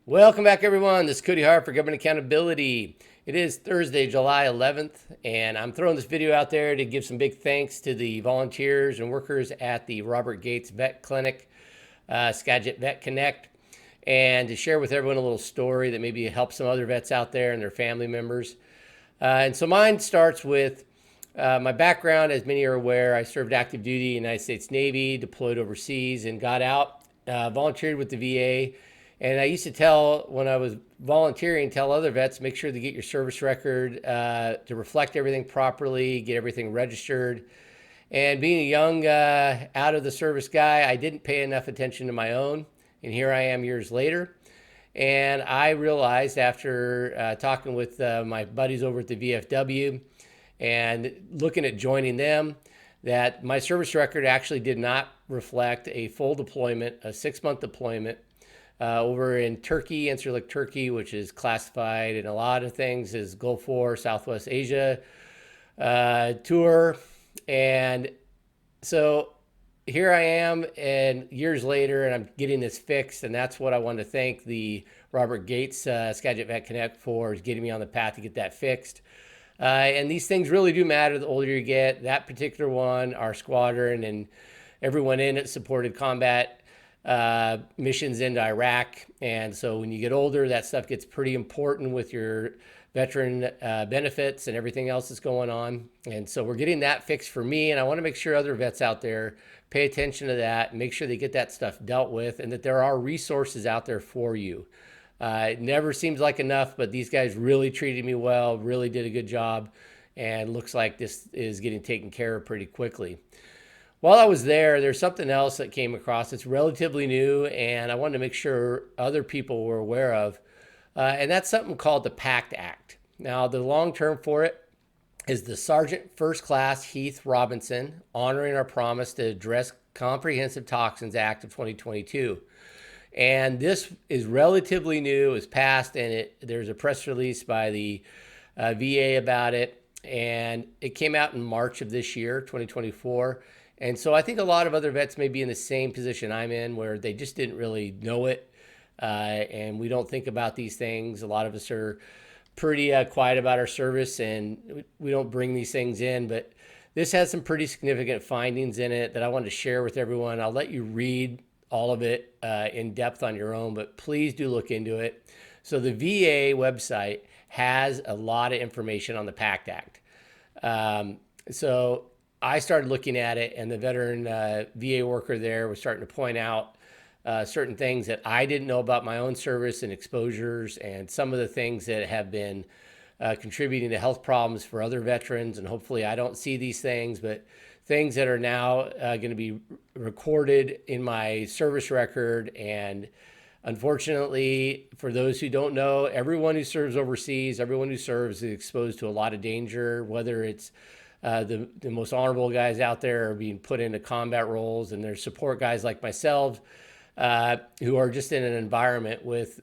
Welcome back, everyone. This is Cody Hart for Government Accountability. It is Thursday, July 11th, and I'm throwing this video out there to give some big thanks to the volunteers and workers at the Robert Gates Vet Clinic, Skagit Vet Connect, and to share with everyone a little story that maybe helps some other vets out there and their family members. And so mine starts with my background. As many are aware, I served active duty in the United States Navy, deployed overseas, and got out, volunteered with the VA. And I used to tell, when I was volunteering, tell other vets, make sure to get your service record to reflect everything properly, get everything registered. And being a young, out of the service guy, I didn't pay enough attention to my own. And here I am years later. And I realized after talking with my buddies over at the VFW and looking at joining them, that my service record actually did not reflect a full deployment, a 6-month deployment over in Turkey, Incirlik, Turkey, which is classified in a lot of things as Gulf War, Southwest Asia tour. And so here I am, and years later, and I'm getting this fixed, and that's what I want to thank the Robert Gates Skagit Vet Connect for, is getting me on the path to get that fixed. And these things really do matter the older you get. That particular one, our squadron and everyone in it supported combat missions into Iraq. And so when you get older, that stuff gets pretty important with your veteran benefits and everything else that's going on. And so we're getting that fixed for me. And I want to make sure other vets out there pay attention to that, make sure they get that stuff dealt with, and that there are resources out there for you. It never seems like enough, but these guys really treated me well, really did a good job, and looks like this is getting taken care of pretty quickly. While I was there, there's something else that came across that's relatively new, and I wanted to make sure other people were aware of, and that's something called the PACT Act. Now, the long term for it is the Sergeant First Class Heath Robinson, honoring our promise to address Comprehensive Toxins Act of 2022. And this is relatively new. It was passed, and there's a press release by the VA about it, and it came out in March of this year, 2024. And so I think a lot of other vets may be in the same position I'm in, where they just didn't really know it, and we don't think about these things. A lot of us are pretty quiet about our service, and we don't bring these things in. But this has some pretty significant findings in it that I wanted to share with everyone. I'll let you read all of it in depth on your own, but please do look into it. So the VA website has a lot of information on the PACT Act. So I started looking at it, and the veteran VA worker there was starting to point out certain things that I didn't know about my own service and exposures, and some of the things that have been contributing to health problems for other veterans. And hopefully I don't see these things, but things that are now going to be recorded in my service record. And unfortunately, for those who don't know, everyone who serves overseas, everyone who serves is exposed to a lot of danger, whether it's the most honorable guys out there are being put into combat roles, and there's support guys like myself who are just in an environment with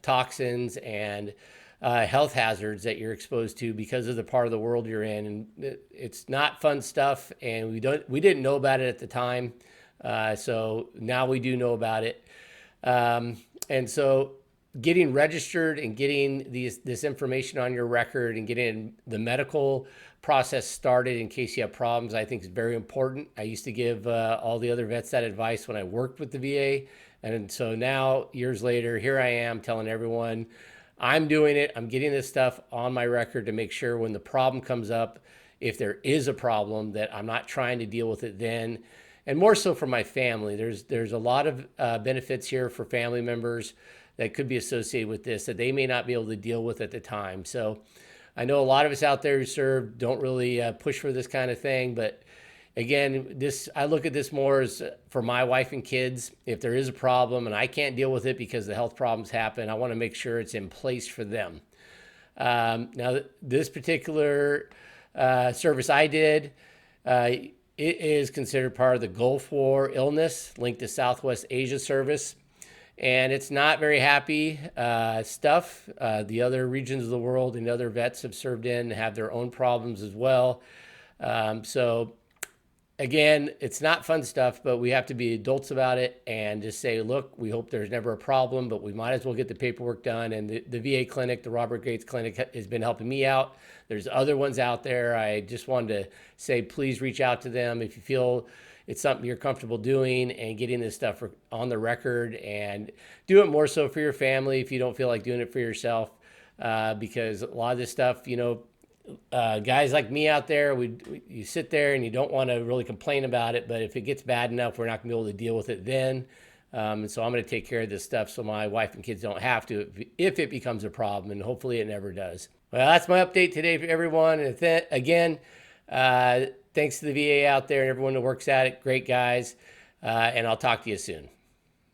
toxins and health hazards that you're exposed to because of the part of the world you're in. And it's not fun stuff, and we didn't know about it at the time. So now we do know about it. And so getting registered and getting this information on your record and getting the medical process started in case you have problems, I think is very important. I used to give all the other vets that advice when I worked with the VA. And so now, years later, here I am telling everyone, I'm doing it. I'm getting this stuff on my record to make sure when the problem comes up, if there is a problem, that I'm not trying to deal with it then. And more so for my family. There's a lot of benefits here for family members that could be associated with this that they may not be able to deal with at the time. So I know a lot of us out there who serve don't really push for this kind of thing, but again, I look at this more as for my wife and kids. If there is a problem and I can't deal with it because the health problems happen, I want to make sure it's in place for them. Now, this particular service I did, it is considered part of the Gulf War illness linked to Southwest Asia service. And it's not very happy stuff. The other regions of the world and other vets have served in have their own problems as well. So again, it's not fun stuff, but we have to be adults about it and just say, look, we hope there's never a problem, but we might as well get the paperwork done. And the VA clinic, the Robert Gates Clinic, has been helping me out. There's other ones out there. I just wanted to say, please reach out to them if you feel it's something you're comfortable doing and getting this stuff on the record, and do it more so for your family if you don't feel like doing it for yourself. Because a lot of this stuff, guys like me out there, you sit there and you don't want to really complain about it, but if it gets bad enough, we're not going to be able to deal with it then. And so I'm going to take care of this stuff so my wife and kids don't have to if it becomes a problem, and hopefully it never does. Well, that's my update today for everyone. And again, thanks to the VA out there and everyone that works at it. Great guys. And I'll talk to you soon.